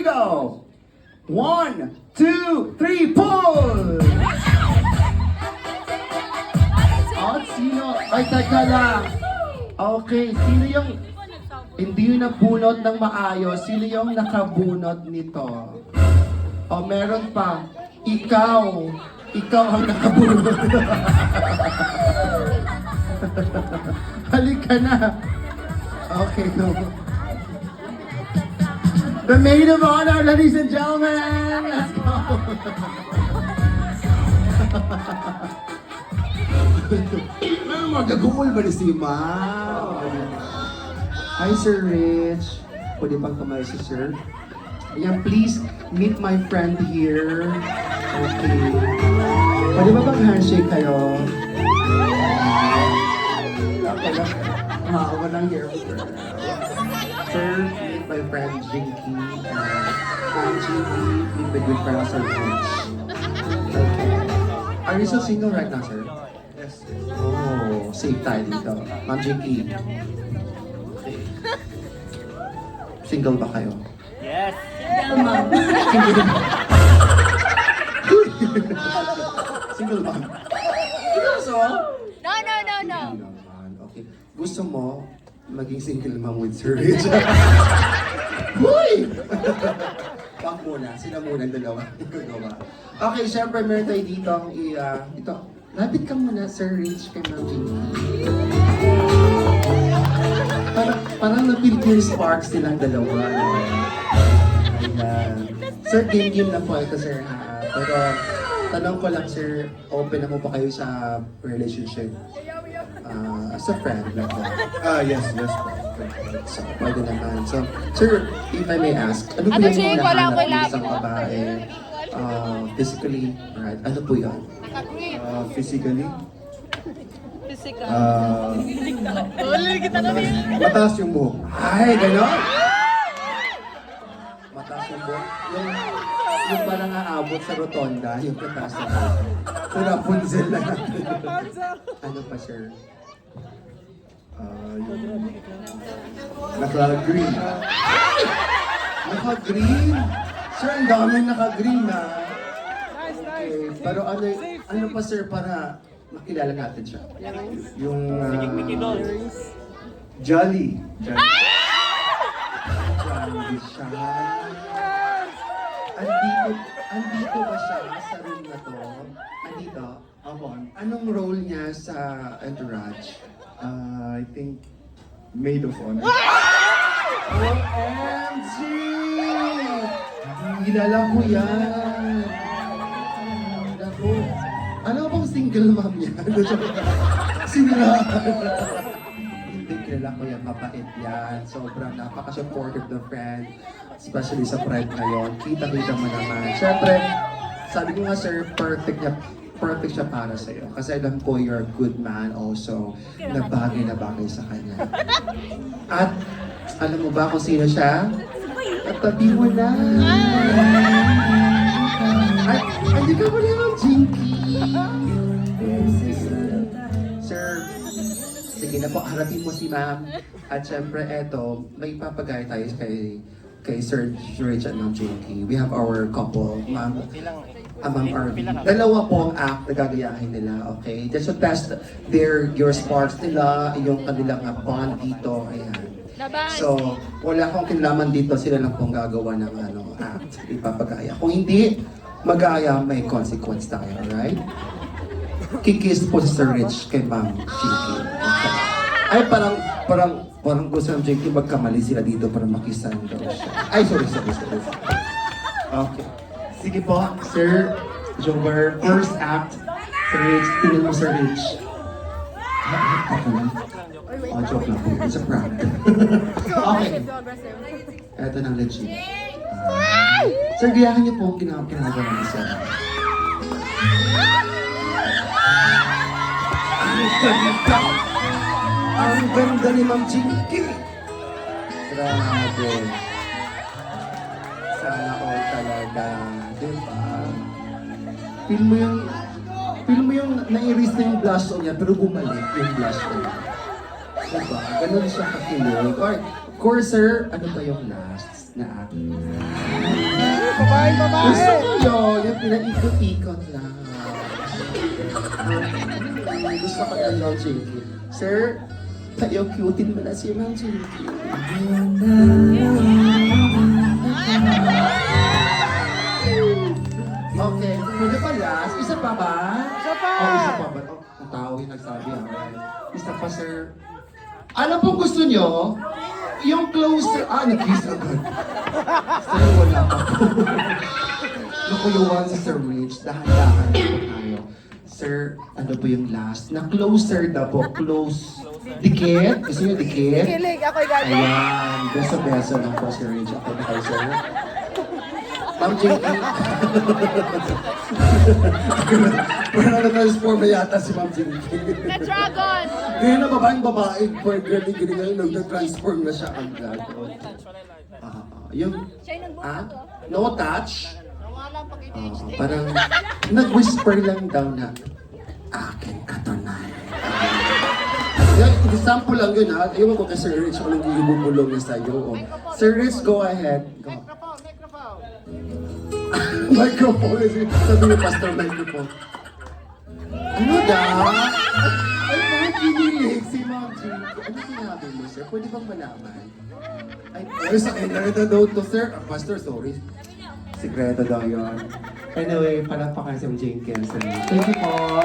we go! 1, 2, 3, pull! Oh, sino? Ay, teka lang. Okay, sino yung hindi yung nabunot ng maayos? Sino yung nakabunot nito? O, meron pa. Ikaw. Ikaw ang nakabunot. Halika na. Okay, go. The maid of honor, ladies and gentlemen. Let's go. Ano magagumol ba ni si Ma? Hi, Sir Rich. Pwede bang kamay si Sir? Ayan, please meet my friend here. Okay. Pwede ba bang handshake kayo? Okay lang. Ako lang here. Sir, meet my friend Jinky. I'm Jinky. Meet my good friend, Sir Rich. Okay. Are you still single right now, sir? Yes. Oh, safe tayo dito. Ma'am Jinky. Okay. Single ba kayo? Yes! Single ba? Ikaw, so? No. Hindi naman. Okay. Gusto mo maging single mom with Sir Rich? Huy! Wag muna. Sila muna dalawa. Okay, syempre meron tayo dito ang ito. Lapit ka muna, Sir Rich, kay Ma'am Jinky. Parang na-feel ko yung sparks nilang dalawa. Ayan. Sir, game lang po ito, sir. Pero, tanong ko lang, sir, open na po ba kayo sa relationship? As a friend, like that. Yes. So, pwede naman. So, sir, if I may ask, ano po yung hinahanap ng isang babae? Physically, right? Ano po yun? Physically, Physical. mataas yung buhok. Ay, gano'n? Mataas yung buhok. Yung parang aabot sa rotonda, yung mataas na buhok. So, Rapunzel na natin. Ano pa, sir? Yung naka-green. Naka-green? Sir, ang daming naka-green na. Okay. Pero ano pa, sir, para makilala natin siya? Yung Mickey doll. jolly. Grabe siya. Andito ba siya sa room na to? Andito? Anong role niya sa Entourage? I think maid of honor. OMG! Kilala ko yan. Naku. Ano bang single mom niya? Sinira. Hindi, kilala ko yan. Mapait yan. Sobrang napaka-supportive ng friend. Especially sa Pride ngayon. Kita-kita mo naman. Siyempre, sabi ko nga sir, perfect siya para sa'yo. Kasi alam ko you're a good man also na bagay sa kanya. At alam mo ba kung sino siya? Katabi mo na. Ay, hindi ka muli ng Jinky. Sir, sige na po, harapin mo si ma'am. At syempre, eto, may papagaya tayo kay Sir Rich at Ma'am Jinky. We have our couple, Ma'am RV. Dalawa po ang act na gagayahin nila, okay? Just to test your sparks nila, yung kanilang bond dito, ayan. So, wala akong kinalaman dito, sila lang pong gagawa ng act, ipapagaya. Kung hindi mag-aaya, may consequence tayo, alright? Kikiss po si Sir Rich kay Ma'am Jinky. Okay. Ay, parang gusto ng Jinky magkamali sila dito para makisan daw siya. Ay, sorry. Okay. Sige po, Sir Jover, first act. Sir Rich, tingnan mo Sir Rich. Joke lang po. It's a prank. Okay. Eto ng legit. Sir, gayahan niyo po ang ginagawa ng isa. Ang ganda ni Ma'am Jinky! Grabe. Sana all talaga. Diba? Feel mo yung nai-erase na yung blush on niya, pero bumalik yung blush on niya. Diba? Ganun siya kakilig. Or, of course, sir, ano pa yung last na act? Gusto ko yun, yung pinaikot-ikot lang. Gusto ko yan, Ma'am Jinky. Sir, tayo cutein mo na si Ma'am Jinky. Okay, pwede pa last? Isa pa ba? Isa pa. Oh, isa pa ba? Oh, ang tao yung nagsabi. Alright. Isa pa, sir. Ano pong gusto nyo? Yung closer... nag-kiss agad. Sir, wala pa po. Nakuyuan si Sir Rich. Dahan-dahan na po tayo. Sir, ano po yung last? Na closer na po. Close. Dikit? Gusto nyo dikit? Kilig, ako'y gagawin. Ayan. Beso-beso lang po, Sir Rich. Okay na kayo, sir. Ma'am Jinky. Parang na-transform na yata si Ma'am Jinky. Na dragon! Ngayon na babae, for girl ni Gini ngayon, nag-transform na siya agad. Yung, no touch? Parang nag-whisper lang daw na, akin ka tonight. Example lang yun ha. Ewan ko kay Sir Rich kung anong bumulong niya sa'yo. Sir Rich, go ahead. Go. Microphone. Sabi ni Pastor, microphone. Ano daw? Ay, bakit kinilig si Ma'am Jinky? Ano sinabi mo, sir? Pwede bang malaman? Ay, sa kanya daw to, sir. Pastor, sorry. Sikreto daw yun. Anyway, palakpakan si Ma'am Jinky. Thank you po.